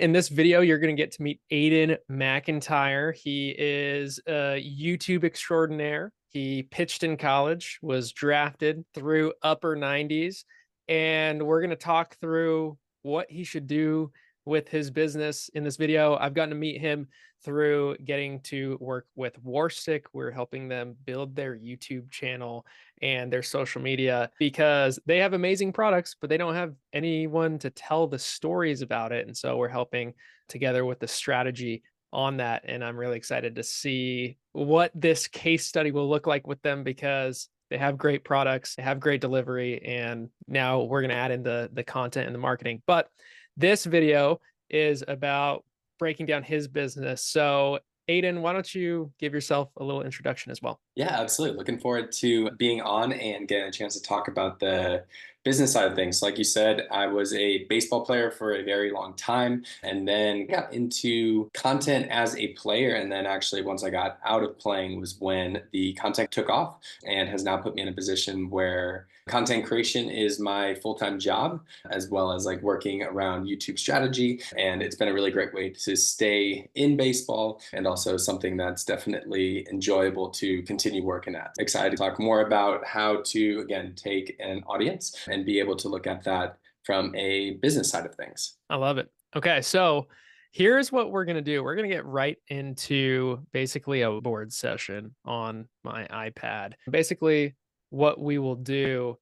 In this video, you're going to get to meet Aiden McIntyre. He is a YouTube extraordinaire. He pitched in college, was drafted through upper 90s, and we're going to talk through what he should do with his business in this video. I've gotten to meet him through getting to work with Warstick. We're helping them build their YouTube channel and their social media because they have amazing products, but they don't have anyone to tell the stories about it. And so we're helping together with the strategy on that. And I'm really excited to see what this case study will look like with them because they have great products, they have great delivery, and now we're going to add in the content and the marketing. But this video is about breaking down his business. So Aiden, why don't you give yourself a little introduction as well? Yeah, absolutely. Looking forward to being on and getting a chance to talk about the business side of things. Like you said, I was a baseball player for a very long time and then got into content as a player. And then actually, once I got out of playing was when the content took off and has now put me in a position where content creation is my full-time job, as well as like working around YouTube strategy. And it's been a really great way to stay in baseball and also something that's definitely enjoyable to continue working at. Excited to talk more about how to, again, take an audience and be able to look at that from a business side of things. I love it. Okay, so here's what we're going to do. We're going to get right into basically a board session on my iPad. Basically, what we will do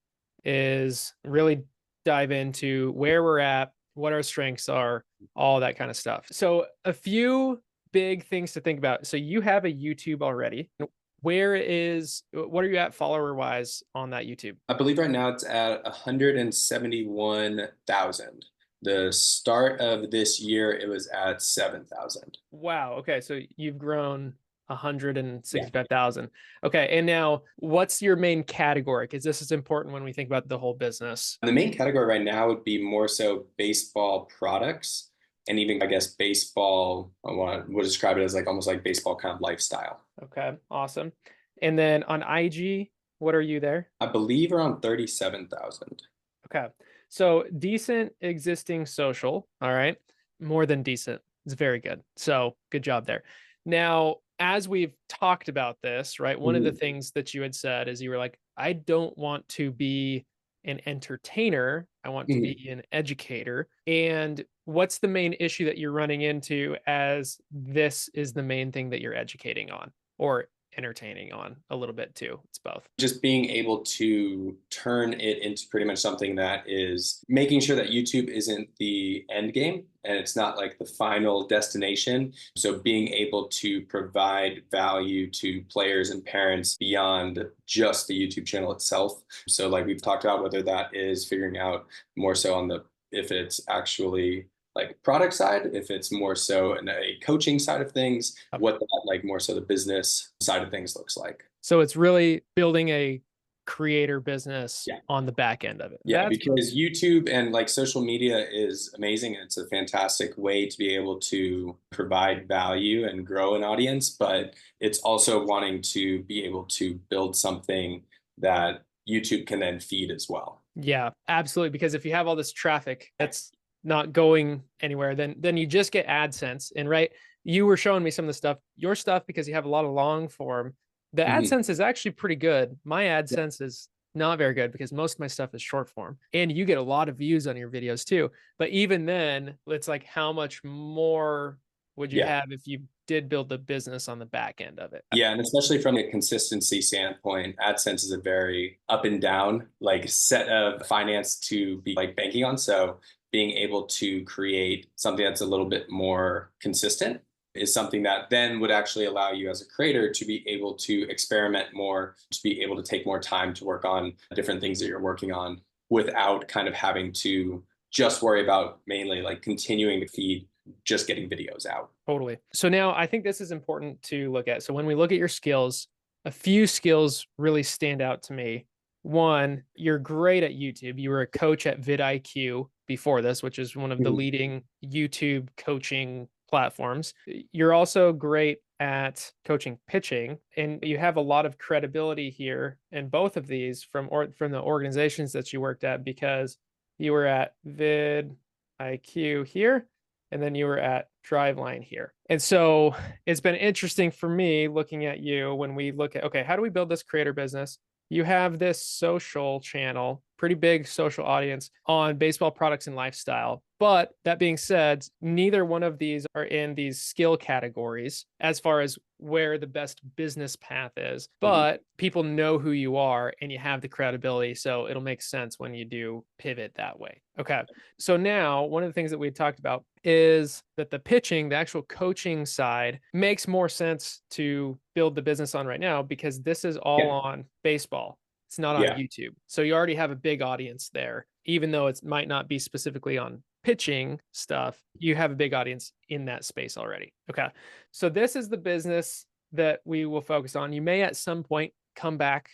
is really dive into where we're at, what our strengths are, all that kind of stuff. So, a few big things to think about. So, you have a YouTube already. What are you at follower wise on that YouTube? I believe right now it's at 171,000. The start of this year, it was at 7,000. Wow. Okay. So you've grown Yeah. 165,000. Okay. And now what's your main category? Because this is important when we think about the whole business. The main category right now would be more so baseball products and even, I guess, baseball. Would describe it as like almost like baseball kind of lifestyle. Okay. Awesome. And then on IG, what are you there? I believe around 37,000. Okay. So decent existing social. All right. More than decent. It's very good. So good job there. Now, as we've talked about this, right? One of the Mhm. things that you had said is you were like, I don't want to be an entertainer. I want to Mhm. be an educator. And what's the main issue that you're running into as this is the main thing that you're educating on or entertaining on a little bit too? It's both. Just being able to turn it into pretty much something that is making sure that YouTube isn't the end game and it's not like the final destination. So being able to provide value to players and parents beyond just the YouTube channel itself. So like we've talked about whether that is figuring out more so on the if it's actually like product side, if it's more so in a coaching side of things, what that like more so the business side of things looks like. So it's really building a creator business Yeah. on the back end of it. Yeah, That's because YouTube and like social media is amazing and it's a fantastic way to be able to provide value and grow an audience, but it's also wanting to be able to build something that YouTube can then feed as well. yeah, absolutely. Because if you have all this traffic that's not going anywhere, then you just get AdSense. And right, you were showing me some of the stuff, your stuff, because you have a lot of long form. The Mhm. AdSense is actually pretty good. My Yeah. AdSense is not very good because most of my stuff is short form and you get a lot of views on your videos too. But even then, it's like how much more would you Yeah. have if you did build the business on the back end of it? Yeah, and especially from a consistency standpoint, AdSense is a very up and down like set of finance to be like banking on. So being able to create something that's a little bit more consistent is something that then would actually allow you as a creator to be able to experiment more, to be able to take more time to work on different things that you're working on without kind of having to just worry about mainly like continuing to feed just getting videos out. Totally. So now I think this is important to look at. So when we look at your skills, a few skills really stand out to me. One, you're great at YouTube. You were a coach at vidIQ before this, which is one of the Mhm. leading YouTube coaching platforms. You're also great at coaching pitching, and you have a lot of credibility here in both of these from the organizations that you worked at because you were at vidIQ here and then you were at Driveline here. And so it's been interesting for me looking at you when we look at, okay, how do we build this creator business? You have this social channel, pretty big social audience on baseball products and lifestyle. But that being said, neither one of these are in these skill categories as far as where the best business path is. But people know who you are and you have the credibility. So it'll make sense when you do pivot that way. Okay. So now one of the things that we talked about is that the pitching, the actual coaching side makes more sense to build the business on right now because this is all on baseball. It's not on Yeah. YouTube. So you already have a big audience there, even though it might not be specifically on pitching stuff, you have a big audience in that space already. Okay. So this is the business that we will focus on. You may at some point come back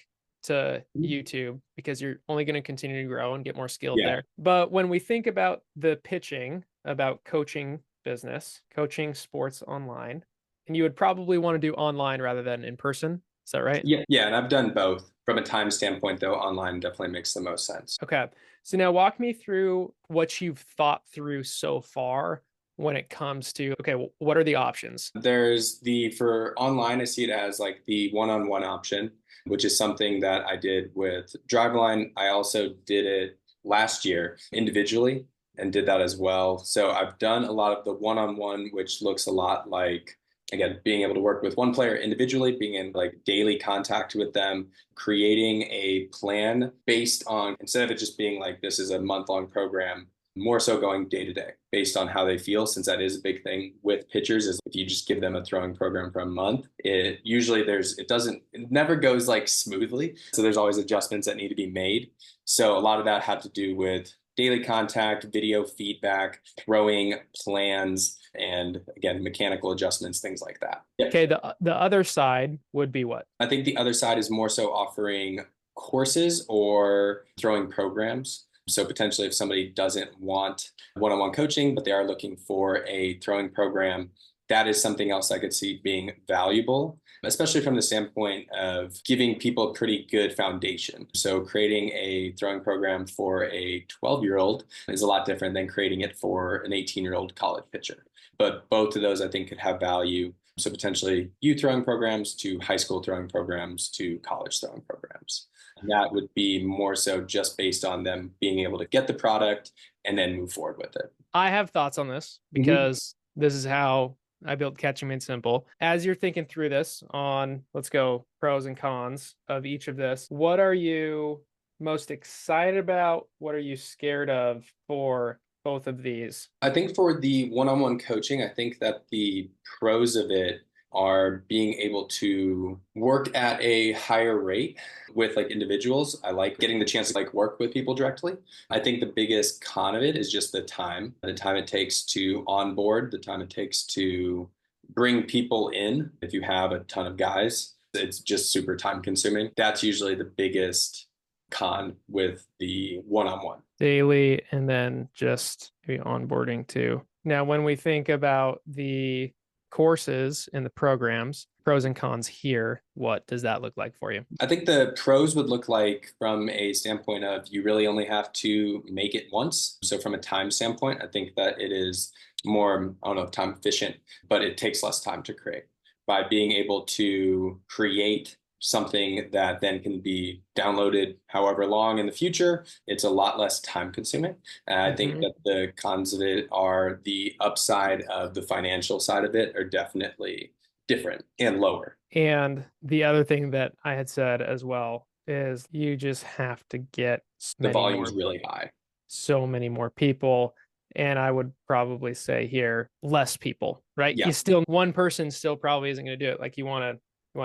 to YouTube because you're only going to continue to grow and get more skilled Yeah. there. But when we think about the pitching, about coaching business, coaching sports online, and you would probably want to do online rather than in person. Is that right? Yeah. Yeah. And I've done both. From a time standpoint, though, online definitely makes the most sense. Okay. So now walk me through what you've thought through so far when it comes to, okay, well, what are the options? There's for online, I see it as like the one-on-one option, which is something that I did with Driveline. I also did it last year individually and did that as well. So I've done a lot of the one-on-one, which looks a lot like, again, being able to work with one player individually, being in like daily contact with them, creating a plan based on, instead of it just being like, this is a month-long program, more so going day to day based on how they feel, since that is a big thing with pitchers. Is if you just give them a throwing program for a month, it usually it never goes like smoothly, so there's always adjustments that need to be made. So a lot of that had to do with daily contact, video feedback, throwing plans, and again, mechanical adjustments, things like that. Yeah. Okay, the other side would be what? I think the other side is more so offering courses or throwing programs. So potentially if somebody doesn't want one-on-one coaching, but they are looking for a throwing program, that is something else I could see being valuable, especially from the standpoint of giving people a pretty good foundation. So creating a throwing program for a 12-year-old is a lot different than creating it for an 18-year-old college pitcher. But both of those I think could have value. So potentially youth throwing programs to high school throwing programs to college throwing programs. And that would be more so just based on them being able to get the product and then move forward with it. I have thoughts on this because this is how I built Catching Made Simple. As you're thinking through this on, let's go pros and cons of each of this, what are you most excited about? What are you scared of for both of these? I think for the one-on-one coaching, I think that the pros of it are being able to work at a higher rate with like individuals. I like getting the chance to like work with people directly. I think the biggest con of it is just the time it takes to onboard, the time it takes to bring people in. If you have a ton of guys, it's just super time consuming. That's usually the biggest con with the one-on-one. Daily and then just maybe onboarding too. Now, when we think about the courses and the programs, pros and cons here, what does that look like for you? I think the pros would look like from a standpoint of you really only have to make it once. So from a time standpoint, I think that it is more, I don't know if time efficient, but it takes less time to create. By being able to create something that then can be downloaded however long in the future, it's a lot less time consuming. And I think that the cons of it are the upside of the financial side of it are definitely different and lower. And the other thing that I had said as well is you just have to get The volume is really high. So many more people. And I would probably say here, less people, right? Yeah. You still, one person still probably isn't going to do it. Like you want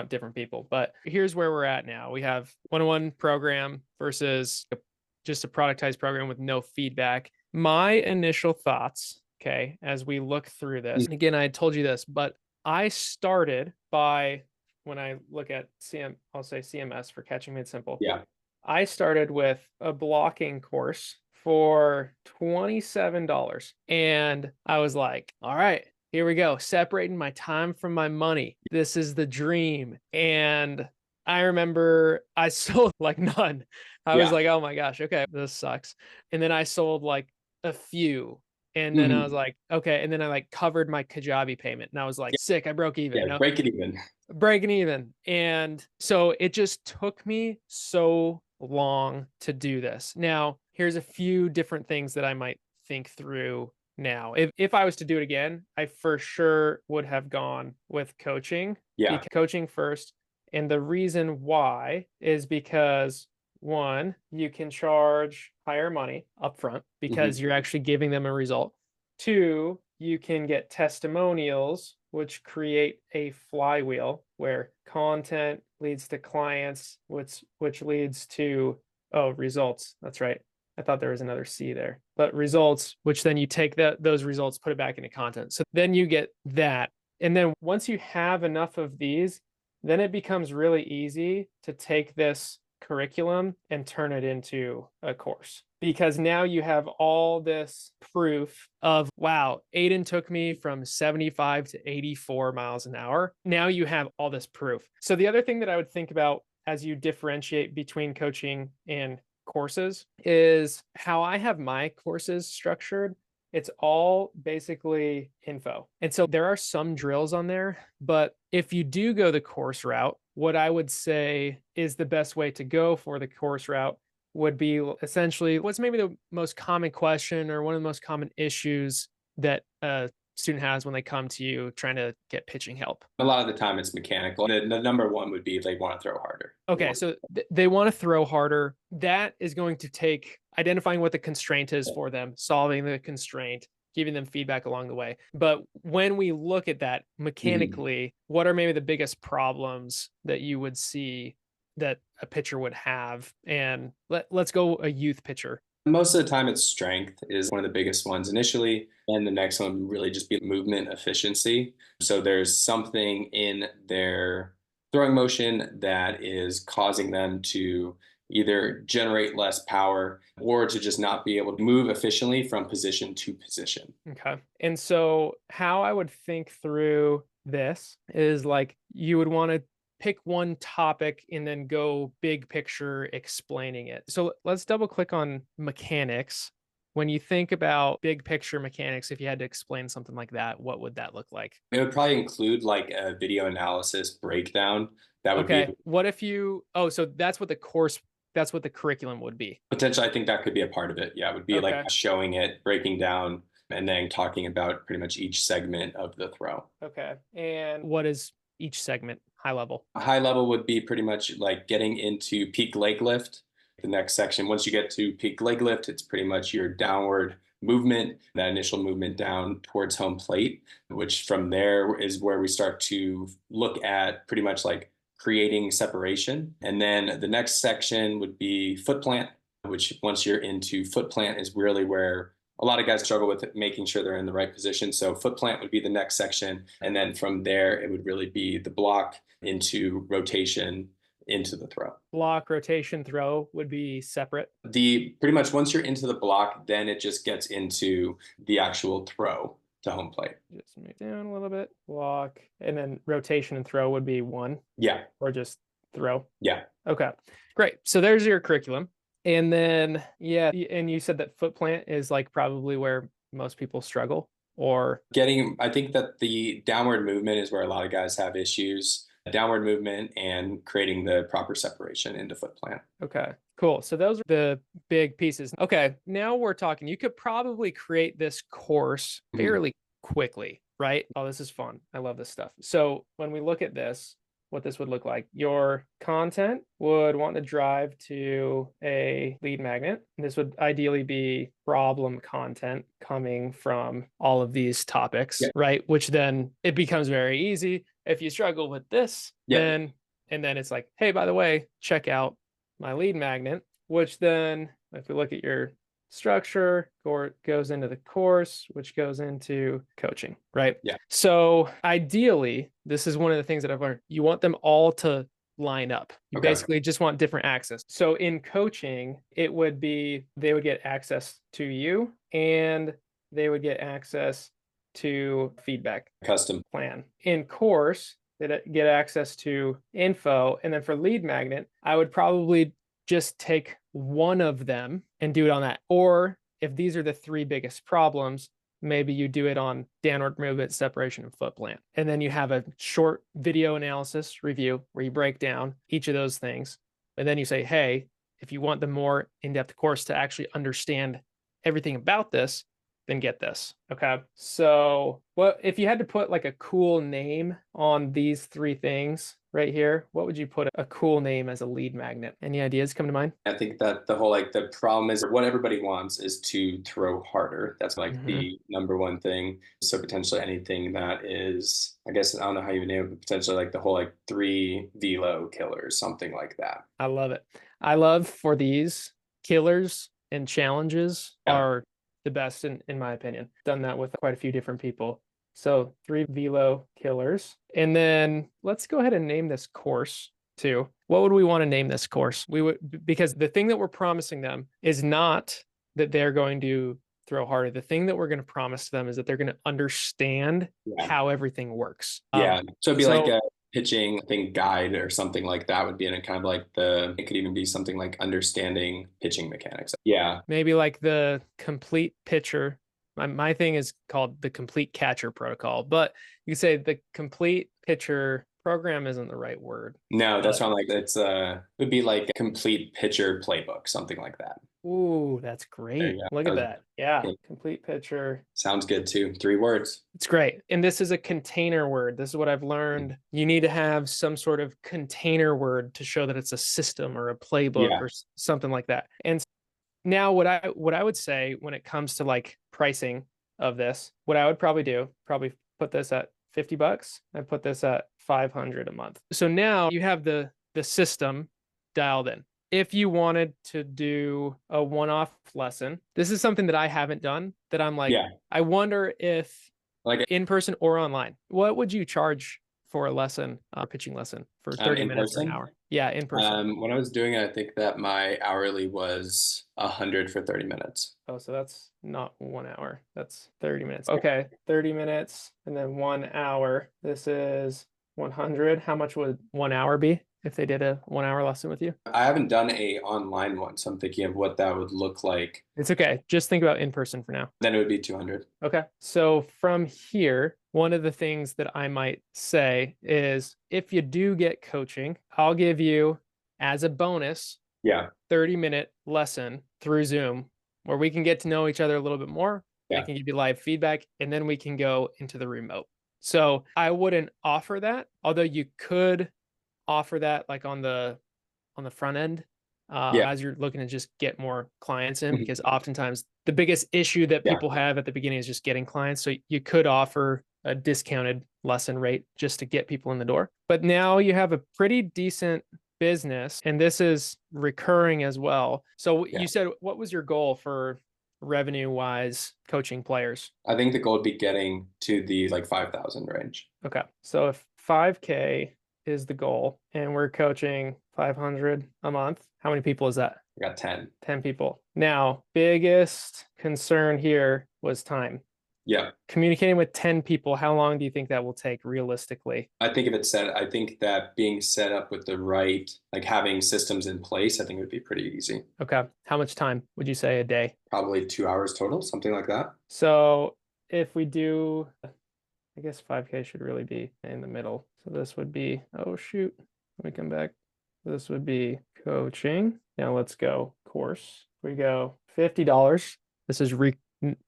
different people. But here's where we're at now. We have one-on-one program versus just a productized program with no feedback. My initial thoughts, okay, as we look through this, and again, I told you this, but I started by, when I look at I'll say CMS for Catching Made Simple. Yeah. I started with a blocking course for $27. And I was like, all right, here we go. Separating my time from my money. This is the dream. And I remember I sold like none. I was like, oh my gosh, okay, this sucks. And then I sold like a few. And then I was Mhm. like, okay. And then I like covered my Kajabi payment and I was like, sick, I broke even, Yeah, break it even. breaking even. And so it just took me so long to do this. Now, here's a few different things that I might think through now. If I was to do it again, I for sure would have gone with coaching, Yeah. coaching first. And the reason why is because one, you can charge higher money upfront because Mhm. you're actually giving them a result. Two, you can get testimonials, which create a flywheel where content leads to clients, which leads to results. That's right. I thought there was another C there, but results, which then you take those results, put it back into content. So then you get that. And then once you have enough of these, then it becomes really easy to take this curriculum and turn it into a course because now you have all this proof of, wow, Aiden took me from 75 to 84 miles an hour. Now you have all this proof. So the other thing that I would think about as you differentiate between coaching and courses is how I have my courses structured. It's all basically info. And so there are some drills on there, but if you do go the course route, what I would say is the best way to go for the course route would be essentially what's maybe the most common question or one of the most common issues that a student has when they come to you trying to get pitching help. A lot of the time it's mechanical. The number one would be they want to throw harder. Okay, so they want to throw harder. That is going to take identifying what the constraint is for them, solving the constraint, giving them feedback along the way. But when we look at that Mhm. mechanically, what are maybe the biggest problems that you would see that a pitcher would have? And let's go a youth pitcher. Most of the time, it's strength is one of the biggest ones initially. And the next one would really just be movement efficiency. So there's something in their throwing motion that is causing them to either generate less power or to just not be able to move efficiently from position to position. Okay. And so, how I would think through this is like you would want to pick one topic and then go big picture explaining it. So, let's double click on mechanics. When you think about big picture mechanics, if you had to explain something like that, what would that look like? It would probably include like a video analysis breakdown. That would be Okay. What if so that's what the course, that's what the curriculum would be. potentially, I think that could be a part of it. Yeah, it would be like Okay. showing it, breaking down, and then talking about pretty much each segment of the throw. Okay. And what is each segment high level? A high level would be pretty much like getting into peak leg lift. The next section, once you get to peak leg lift, it's pretty much your downward movement, that initial movement down towards home plate, which from there is where we start to look at pretty much like creating separation. And then the next section would be foot plant, which once you're into foot plant is really where a lot of guys struggle with making sure they're in the right position. So foot plant would be the next section. And then from there, it would really be the block into rotation into the throw. Block, rotation, throw would be separate. The pretty much once you're into the block, then it just gets into the actual throw to home plate. Just move down a little bit, block, and then rotation and throw would be one, Yeah. or just throw. Yeah. Okay, great. So there's your curriculum. And then, yeah, and you said that foot plant is like probably where most people struggle, or I think that the downward movement is where a lot of guys have issues. Downward movement and creating the proper separation into foot plant. okay, cool. So those are the big pieces. Okay, now we're talking. You could probably create this course Mhm. fairly quickly, right? Oh, this is fun. I love this stuff. So when we look at this, what this would look like, your content would want to drive to a lead magnet. This would ideally be problem content coming from all of these topics, Yeah. right? Which then it becomes very easy. If you struggle with this, Yeah. and then it's like, hey, by the way, check out my lead magnet, which then, if we look at your structure, goes into the course, which goes into coaching, right? Yeah. So ideally, this is one of the things that I've learned. You want them all to line up. You Okay. basically just want different access. So in coaching, it would be they would get access to you and they would get access to feedback Custom. plan. In course, they get access to info. And then for lead magnet, I would probably just take one of them and do it on that. Or if these are the three biggest problems, maybe you do it on downward movement, separation, and foot plant. And then you have a short video analysis review where you break down each of those things. And then you say, hey, if you want the more in-depth course to actually understand everything about this, then get this. Okay. So what if you had to put like a cool name on these three things right here, what would you put a cool name as a lead magnet? Any ideas come to mind? I think that the whole like the problem is what everybody wants is to throw harder. That's like the number one thing. So potentially anything that is, I guess I don't know how you would name it, but potentially like the whole like 3 velo killers, something like that. I love it. I love for these killers and challenges Yeah. are the best in my opinion. Done that with quite a few different people. So 3 velo killers. And then let's go ahead and name this course too. What would we want to name this course? We would, because the thing that we're promising them is not that they're going to throw harder. The thing that we're going to promise to them is that they're going to understand Yeah. how everything works. Yeah. So it'd be like a pitching thing guide or something like that would be in a kind of like it could even be something like understanding pitching mechanics. Yeah. Maybe like the complete pitcher. My thing is called the complete catcher protocol, but you say the complete pitcher program isn't the right word. No, that's not like it would be like a complete pitcher playbook, something like that. Ooh, that's great. Look at that. Yeah. Complete pitcher. Sounds good too. 3 words. It's great. And this is a container word. This is what I've learned. You need to have some sort of container word to show that it's a system or a playbook or something like that. And now what I would say when it comes to like pricing of this, what I would probably put this at $50. I put this at $500 a month. So now you have the system dialed in. If you wanted to do a one-off lesson, this is something that I haven't done that I'm like, I wonder if like in person or online, what would you charge for a lesson, pitching lesson for 30 minutes or an hour? Yeah, in person. When I was doing it, I think that my hourly was 100 for 30 minutes. Oh, so that's not 1 hour. That's 30 minutes. Okay, 30 minutes and then 1 hour. This is 100. How much would 1 hour be if they did a 1 hour lesson with you? I haven't done a online one, so I'm thinking of what that would look like. It's okay. Just think about in person for now. Then it would be 200. Okay. So from here, one of the things that I might say is if you do get coaching, I'll give you as a bonus, 30-minute lesson through Zoom where we can get to know each other a little bit more. I can give you live feedback and then we can go into the remote. So I wouldn't offer that, although you could offer that like on the front end as you're looking to just get more clients in, because oftentimes the biggest issue that people have at the beginning is just getting clients. So you could offer a discounted lesson rate just to get people in the door. But now you have a pretty decent business and this is recurring as well. So you said, what was your goal for revenue wise coaching players? I think the goal would be getting to the like 5,000 range. Okay. So if 5K is the goal and we're coaching 500 a month, how many people is that? I got 10. 10 people. Now, biggest concern here was time. Yeah. Communicating with 10 people, how long do you think that will take realistically? I think I think that being set up with the right, like having systems in place, I think it would be pretty easy. Okay. How much time would you say a day? Probably 2 hours total, something like that. So if we do, I guess 5K should really be in the middle. So this would be, oh shoot, let me come back. This would be coaching. Now let's go course. We go $50. This is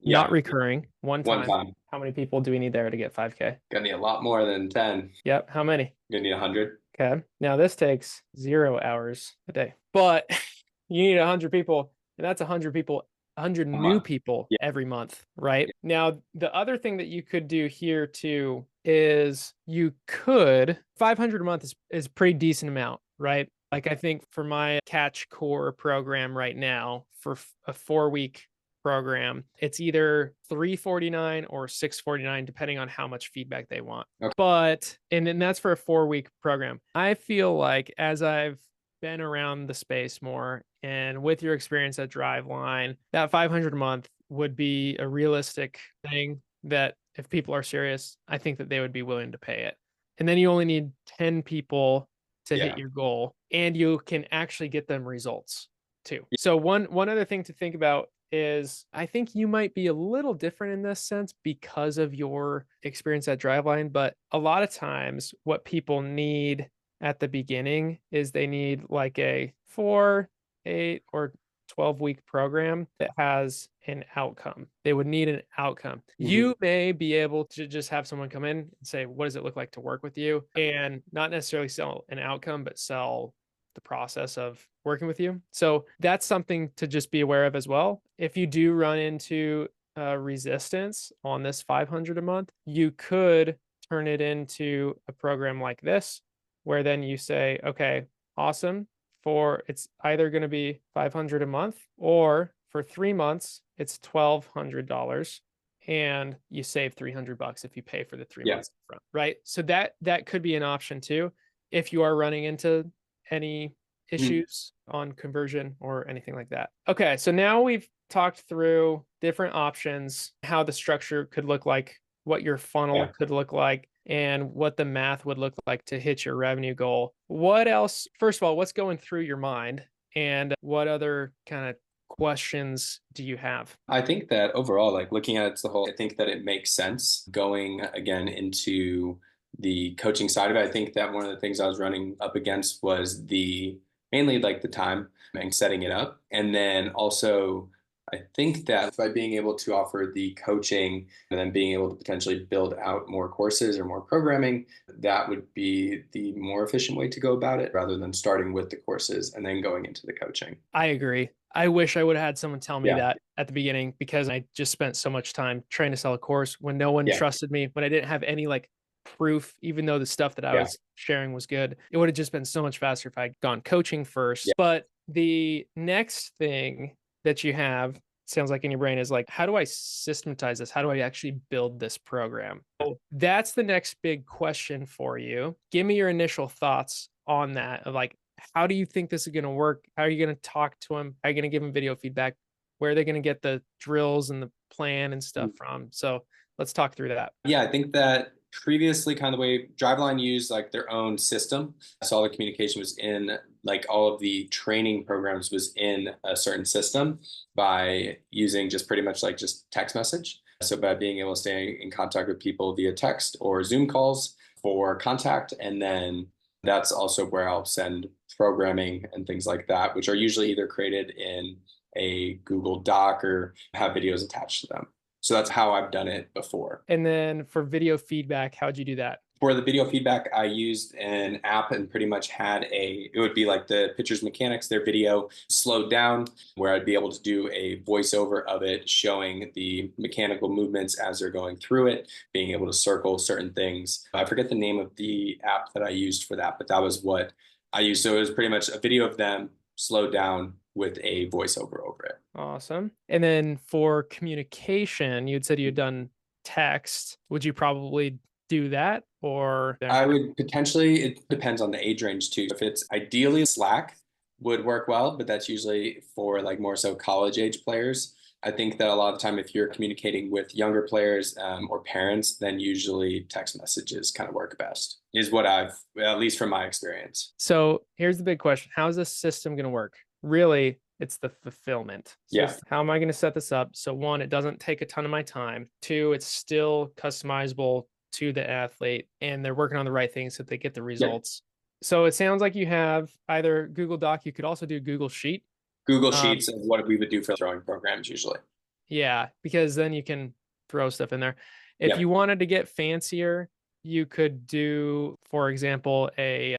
not recurring. One time. How many people do we need there to get 5K? Gonna need a lot more than 10. Yep. How many? Gonna need 100. Okay. Now this takes 0 hours a day, but you need 100 people, and that's 100 people, 100 new people every month, right? Now, the other thing that you could do here too is you could, 500 a month is pretty decent amount, right? Like I think for my Catch Core program right now, for a 4-week program, it's either $349 or $649 depending on how much feedback they want. But and then that's for a 4-week program. I feel like as I've been around the space more and with your experience at Driveline, that 500 a month would be a realistic thing that if people are serious, I think that they would be willing to pay it. And then you only need 10 people to hit your goal, and you can actually get them results too. So one other thing to think about is I think you might be a little different in this sense because of your experience at Driveline, but a lot of times what people need at the beginning is they need like a 4, 8, or 12-week program that has an outcome. They would need an outcome. Hmm. You may be able to just have someone come in and say, what does it look like to work with you? And not necessarily sell an outcome, but sell the process of working with you. So that's something to just be aware of as well. If you do run into resistance on this 500 a month, you could turn it into a program like this, where then you say, okay, awesome. For it's either going to be 500 a month, or for 3 months, it's $1,200, and you save $300 if you pay for the 3 Yeah. months upfront, right? So that could be an option too, if you are running into any Mhm. issues on conversion or anything like that. Okay, so now we've talked through different options, how the structure could look like, what your funnel Yeah. could look like, and what the math would look like to hit your revenue goal. What else? First of all, what's going through your mind, and what other kind of questions do you have? I think that overall, like looking at it as a whole, I think that it makes sense going again into the coaching side of it. I think that one of the things I was running up against was the mainly like the time and setting it up. And then also, I think that by being able to offer the coaching and then being able to potentially build out more courses or more programming, that would be the more efficient way to go about it rather than starting with the courses and then going into the coaching. I agree. I wish I would have had someone tell me Yeah. that at the beginning, because I just spent so much time trying to sell a course when no one Yeah. trusted me, when I didn't have any like proof, even though the stuff that I Yeah. was sharing was good. It would have just been so much faster if I'd gone coaching Yeah. first. But the next thing that you have, sounds like in your brain, is like, how do I systematize this? How do I actually build this program? So that's the next big question for you. Give me your initial thoughts on that, of like, how do you think this is going to work? How are you going to talk to them? How are you going to give them video feedback? Where are they going to get the drills and the plan and stuff from? So let's talk through that. Yeah, I think that previously, kind of the way Driveline used like their own system, so all the communication was in like all of the training programs was in a certain system by using just pretty much like just text message. So by being able to stay in contact with people via text or Zoom calls for contact, and then that's also where I'll send programming and things like that, which are usually either created in a Google Doc or have videos attached to them. So that's how I've done it before. And then for video feedback, how'd you do that? For the video feedback, I used an app and pretty much had it would be like the pitcher's mechanics, their video slowed down, where I'd be able to do a voiceover of it showing the mechanical movements as they're going through it, being able to circle certain things. I forget the name of the app that I used for that, but that was what I used. So it was pretty much a video of them slowed down with a voiceover over it. Awesome. And then for communication, you'd said you'd done text. Would you probably do that, or there? I would potentially, it depends on the age range too. If it's ideally Slack would work well, but that's usually for like more so college age players. I think that a lot of the time, if you're communicating with younger players or parents, then usually text messages kind of work best, is what I've, at least from my experience. So here's the big question. How is this system going to work? Really, it's the fulfillment. So Yeah. how am I going to set this up? So one, it doesn't take a ton of my time. Two, it's still customizable to the athlete, and they're working on the right things so that they get the Yeah. results. So it sounds like you have either Google Doc, you could also do Google Sheet. Google Um, Sheets is what we would do for throwing programs usually. yeah, because then you can throw stuff in there. If Yep. you wanted to get fancier, you could do, for example, I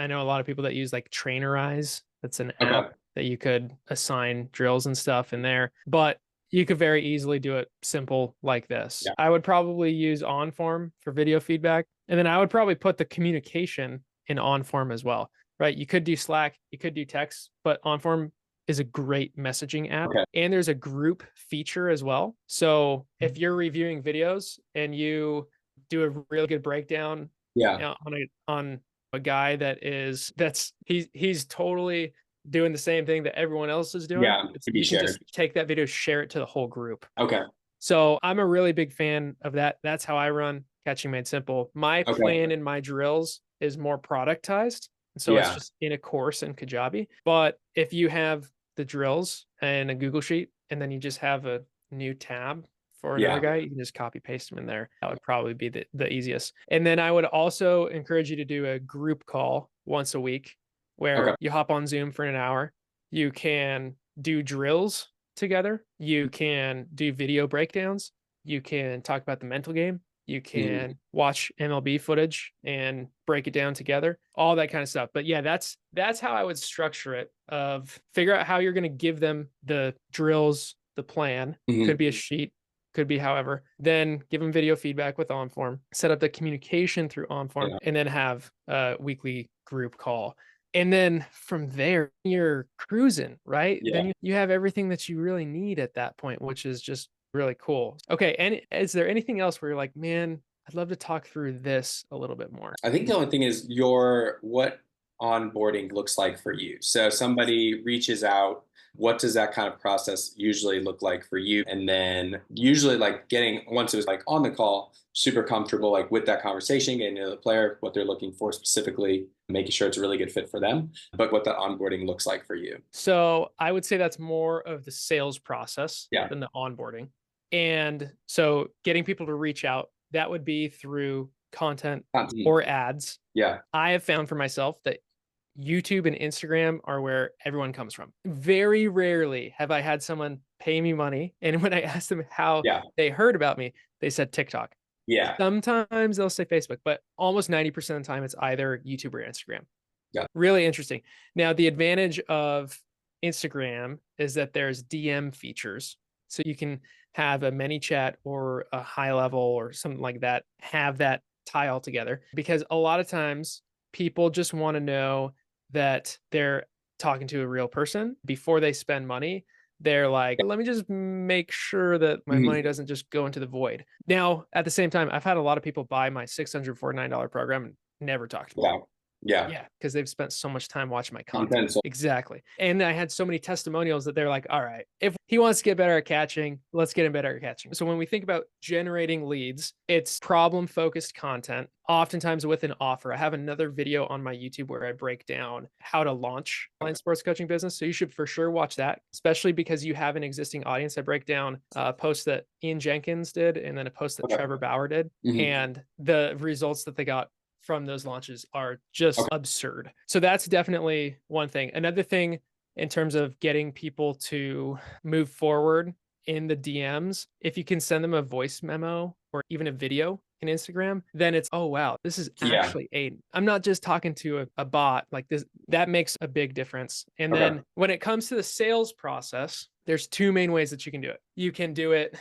know a lot of people that use like Trainerize. That's an app Okay. that you could assign drills and stuff in there, but you could very easily do it simple like this. Yeah. I would probably use OnForm for video feedback, and then I would probably put the communication in OnForm as well, right? You could do Slack, you could do text, but OnForm is a great messaging app. Okay. And there's a group feature as well. So if you're reviewing videos and you do a really good breakdown Yeah. on a guy he's totally doing the same thing that everyone else is doing, Yeah. To be you can just shared. take that video, share it to the whole group. Okay. So I'm a really big fan of that. That's how I run Catching Made Simple. My Okay. plan in my drills is more productized. So it's Yeah. just in a course in Kajabi. But if you have the drills and a Google Sheet, and then you just have a new tab for another Yeah. guy, you can just copy paste them in there. That would probably be the easiest. And then I would also encourage you to do a group call once a week Okay. where you hop on Zoom for an hour. You can do drills together. You can do video breakdowns. You can talk about the mental game. You Mhm. can watch MLB footage and break it down together, all that kind of stuff. But yeah, that's how I would structure it. Of figure out how you're going to give them the drills, the plan. Could Mhm. be a sheet, could be however. Then give them video feedback with OnForm. Set up the communication through OnForm, Yeah. and then have a weekly group call. And then from there, you're cruising, right? Yeah. Then you have everything that you really need at that point, which is just really cool. Okay. And is there anything else where you're like, man, I'd love to talk through this a little bit more? I think the only thing is what onboarding looks like for you. So somebody reaches out, what does that kind of process usually look like for you? And then usually like getting once it was like on the call, super comfortable like with that conversation, getting to know the player, what they're looking for specifically, making sure it's a really good fit for them, but what the onboarding looks like for you. So I would say that's more of the sales process Yeah. than the onboarding. And so getting people to reach out, that would be through content Mhm. or ads. Yeah. I have found for myself that YouTube and Instagram are where everyone comes from. Very rarely have I had someone pay me money. And when I asked them how Yeah. they heard about me, they said TikTok. Yeah. Sometimes they'll say Facebook, but almost 90% of the time it's either YouTube or Instagram. Yeah. Really interesting. Now, the advantage of Instagram is that there's DM features. So you can have a mini chat or a high level or something like that, have that tie all together. Because a lot of times people just want to know that they're talking to a real person before they spend money. They're like, let me just make sure that my money Mhm. doesn't just go into the void. Now, at the same time, I've had a lot of people buy my $649 program and never talk to me. Yeah. Yeah. Yeah, because they've spent so much time watching my content. Content. So Exactly. And I had so many testimonials that they're like, all right, if he wants to get better at catching, let's get him better at catching. So when we think about generating leads, it's problem focused content, oftentimes with an offer. I have another video on my YouTube where I break down how to launch online sports coaching business. So you should for sure watch that, especially because you have an existing audience. I break down a post that Ian Jenkins did and then a post that okay. Trevor Bauer did, Mhm. and the results that they got from those launches are just Okay. absurd. So that's definitely one thing. Another thing in terms of getting people to move forward in the DMs, if you can send them a voice memo or even a video in Instagram, then it's, oh, wow, this is Yeah. actually Aiden. I'm not just talking to a bot like this. That makes a big difference. And Okay. then when it comes to the sales process, there's two main ways that you can do it. You can do it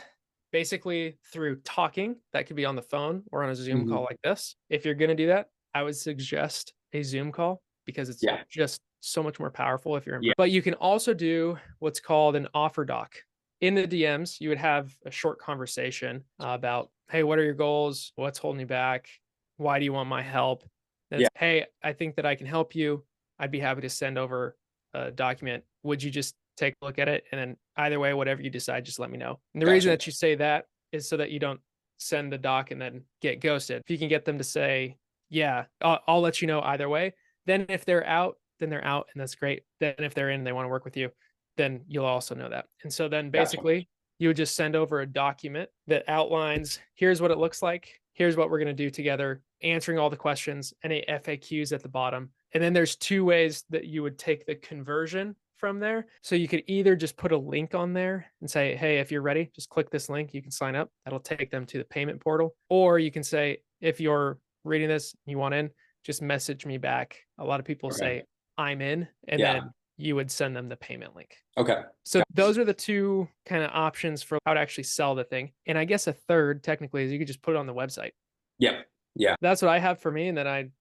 basically through talking. That could be on the phone or on a Zoom Mhm. call like this. If you're going to do that, I would suggest a Zoom call because it's Yeah. just so much more powerful if you're in Yeah. person. But you can also do what's called an offer doc. In the DMs, you would have a short conversation about, hey, what are your goals? What's holding you back? Why do you want my help? Then Yeah. it's, hey, I think that I can help you. I'd be happy to send over a document. Would you just take a look at it? And then either way, whatever you decide, just let me know. And the reason Gotcha. that you say that is so that you don't send the doc and then get ghosted. If you can get them to say, yeah, I'll let you know either way. Then if they're out, then they're out, and that's great. Then if they're in and they want to work with you, then you'll also know that. And so then Gotcha. basically you would just send over a document that outlines, here's what it looks like, here's what we're going to do together, answering all the questions, and a FAQs at the bottom. And then there's two ways that you would take the conversion from there. So you could either just put a link on there and say, hey, if you're ready, just click this link, you can sign up. That'll take them to the payment portal. Or you can say, if you're reading this, you want in, just message me back. A lot of people Okay. say, I'm in, and Yeah. then you would send them the payment link. Okay. So those are the two kind of options for how to actually sell the thing. And I guess a third technically is you could just put it on the website. Yeah. Yeah. That's what I have for me. And then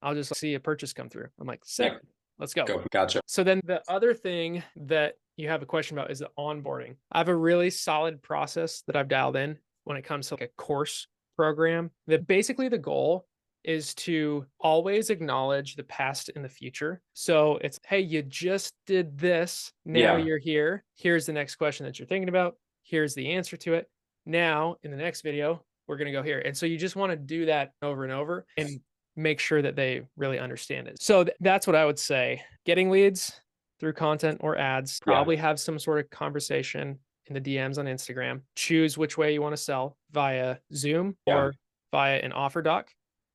I'll just see a purchase come through. I'm like, sick, Yeah. let's go. Go. Gotcha. So then the other thing that you have a question about is the onboarding. I have a really solid process that I've dialed in when it comes to like a course program. That basically the goal is to always acknowledge the past and the future. So it's, hey, you just did this. Now Yeah. you're here. Here's the next question that you're thinking about. Here's the answer to it. Now, in the next video, we're going to go here. And so you just want to do that over and over and make sure that they really understand it. So that's what I would say. Getting leads, through content or ads, Yeah. probably have some sort of conversation in the DMs on Instagram. Choose which way you want to sell via Zoom Yeah. or via an offer doc.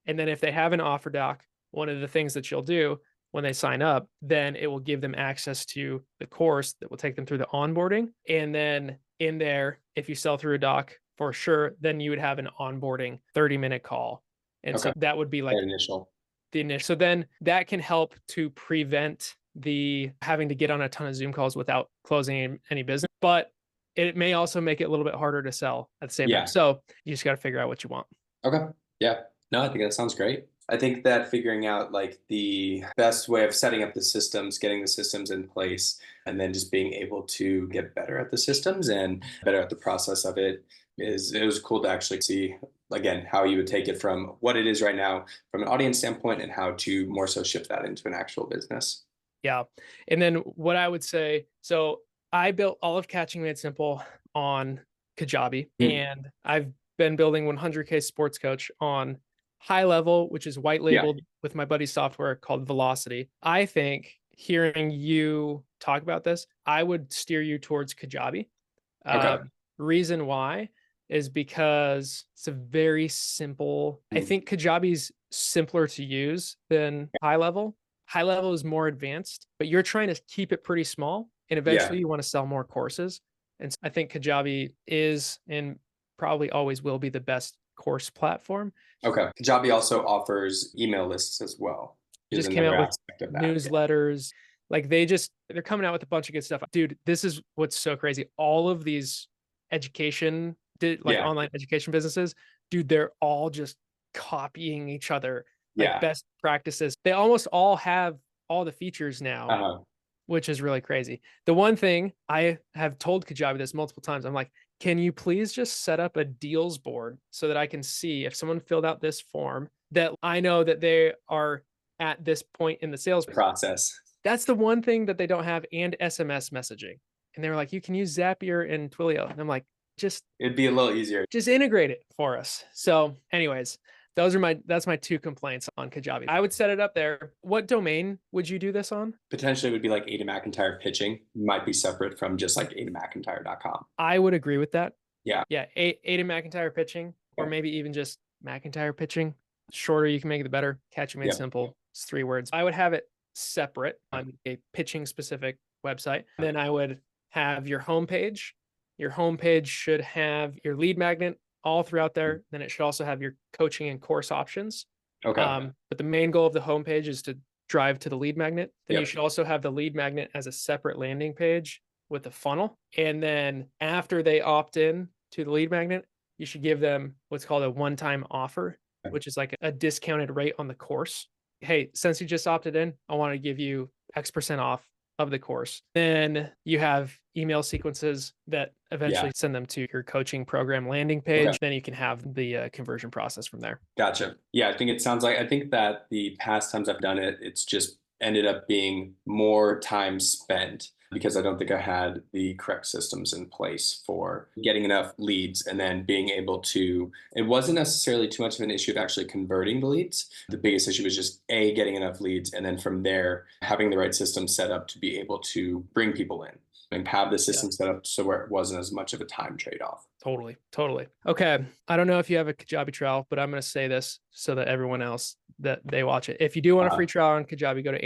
And then if they have an offer doc, one of the things that you'll do when they sign up, then it will give them access to the course that will take them through the onboarding. And then in there, if you sell through a doc for sure, then you would have an onboarding 30-minute call. And Okay. so that would be like That initial. the initial. So then that can help to prevent the having to get on a ton of Zoom calls without closing any business. But it may also make it a little bit harder to sell at the same time. Yeah. So you just got to figure out what you want. Okay. Yeah. No, I think that sounds great. I think that figuring out like the best way of setting up the systems, getting the systems in place, and then just being able to get better at the systems and better at the process of it was cool to actually see again how you would take it from what it is right now from an audience standpoint and how to more so shift that into an actual business. Yeah. And then what I would say, so I built all of Catching Made Simple on Kajabi, Mm. and I've been building 100K Sports Coach on High Level, which is white Yeah. labeled with my buddy's software called Velocity. I think hearing you talk about this, I would steer you towards Kajabi. Okay. Reason why is because it's a very simple. I Mm. think Kajabi's simpler to use than High Level. High Level is more advanced, but you're trying to keep it pretty small, and Yeah. eventually you want to sell more courses. And I think Kajabi is and probably always will be the best course platform. Okay. Kajabi also offers email lists as well, It is just came out another with aspect of that. Yeah. newsletters. Like they're coming out with a bunch of good stuff. Dude, this is what's so crazy. All of these like Yeah. online education businesses, dude, they're all just copying each other, like Yeah. best practices. They almost all have all the features now, Uh-huh. which is really crazy. The one thing I have told Kajabi this multiple times, I'm like, can you please just set up a deals board so that I can see if someone filled out this form that I know that they are at this point in the sales. Process. That's the one thing that they don't have, and SMS messaging. And they were like, you can use Zapier and Twilio. And I'm like, just It'd be a little easier. just integrate it for us. So, anyways, that's my two complaints on Kajabi. I would set it up there. What domain would you do this on? Potentially would be like Aiden McIntyre pitching. Might be separate from just like AidenMcIntyre.com. I would agree with that. Yeah. Yeah, Aiden McIntyre pitching, or Okay. maybe even just McIntyre pitching. Shorter you can make it, the better. Catching Made Yeah. Simple. It's 3 words. I would have it separate on a pitching specific website. Then I would have your homepage. Your homepage should have your lead magnet all throughout there. Then it should also have your coaching and course options. Okay. But the main goal of the homepage is to drive to the lead magnet. Then you Yep. should also have the lead magnet as a separate landing page with a funnel. And then after they opt in to the lead magnet, you should give them what's called a one-time offer, Okay. which is like a discounted rate on the course. Hey, since you just opted in, I want to give you X% off of the course. Then you have email sequences that eventually send them to your coaching program landing page. Okay. Then you can have the conversion process from there. Gotcha. Yeah, I think that the past times I've done it, it's just ended up being more time spent because I don't think I had the correct systems in place for getting enough leads and then being able to, it wasn't necessarily too much of an issue of actually converting the leads. The biggest issue was just A, getting enough leads, and then from there, having the right system set up to be able to bring people in and have the system set up so where it wasn't as much of a time trade-off. Totally. Totally. Okay. I don't know if you have a Kajabi trial, but I'm going to say this so that everyone else that they watch it. If you do want a free trial on Kajabi, go to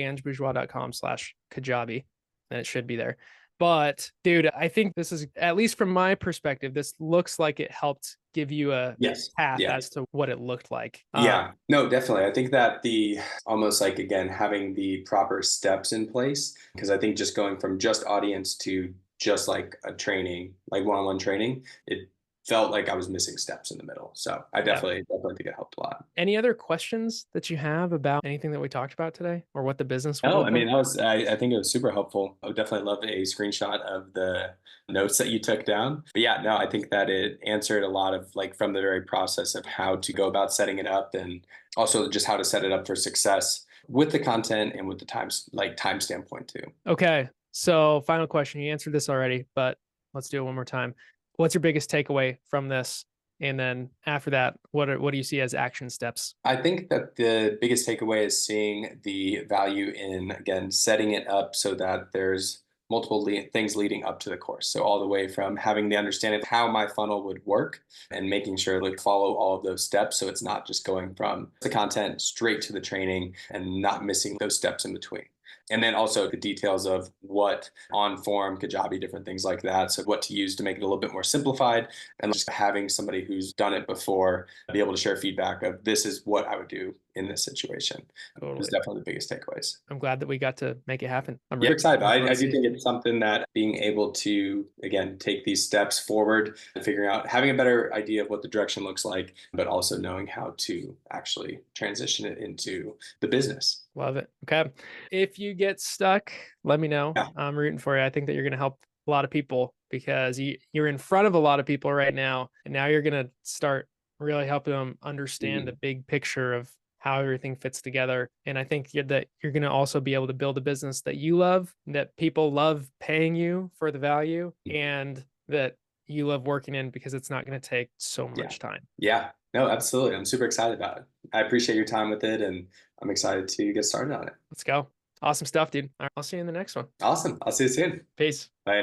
angebourgeois.com/Kajabi and it should be there. But dude, I think this is, at least from my perspective, this looks like it helped give you a path as to what it looked like. Yeah, no, definitely. I think that the almost like, again, having the proper steps in place, because I think just going from just audience to just like a training, like one-on-one training, it felt like I was missing steps in the middle. So I definitely think it helped a lot. Any other questions that you have about anything that we talked about today or what the business would No, look I mean, like? I think it was super helpful. I would definitely love a screenshot of the notes that you took down. But yeah, no, I think that it answered a lot of like from the very process of how to go about setting it up and also just how to set it up for success with the content and with the time standpoint too. Okay. So final question. You answered this already, but let's do it one more time. What's your biggest takeaway from this And then after that, what do you see as action steps? I think that the biggest takeaway is seeing the value in, again, setting it up so that there's multiple things leading up to the course. So all the way from having the understanding of how my funnel would work and making sure to follow all of those steps. So it's not just going from the content straight to the training and not missing those steps in between. And then also the details of what on form, Kajabi, different things like that. So what to use to make it a little bit more simplified, and just having somebody who's done it before be able to share feedback of this is what I would do in this situation. Is Totally. definitely the biggest takeaways. I'm glad that we got to make it happen. I'm Yeah, really excited. looking forward I to do see it. think it's something that being able to, again, take these steps forward and figuring out, having a better idea of what the direction looks like, but also knowing how to actually transition it into the business. Love it. Okay. If you get stuck, let me know. Yeah. I'm rooting for you. I think that you're going to help a lot of people because you're in front of a lot of people right now. And now you're going to start really helping them understand the Mhm. big picture of how everything fits together. And I think that you're going to also be able to build a business that you love, that people love paying you for the value, and that you love working in because it's not going to take so Yeah. much time. Yeah. No, absolutely. I'm super excited about it. I appreciate your time with it, and I'm excited to get started on it. Let's go. Awesome stuff, dude. All right, I'll see you in the next one. Awesome. I'll see you soon. Peace. Later.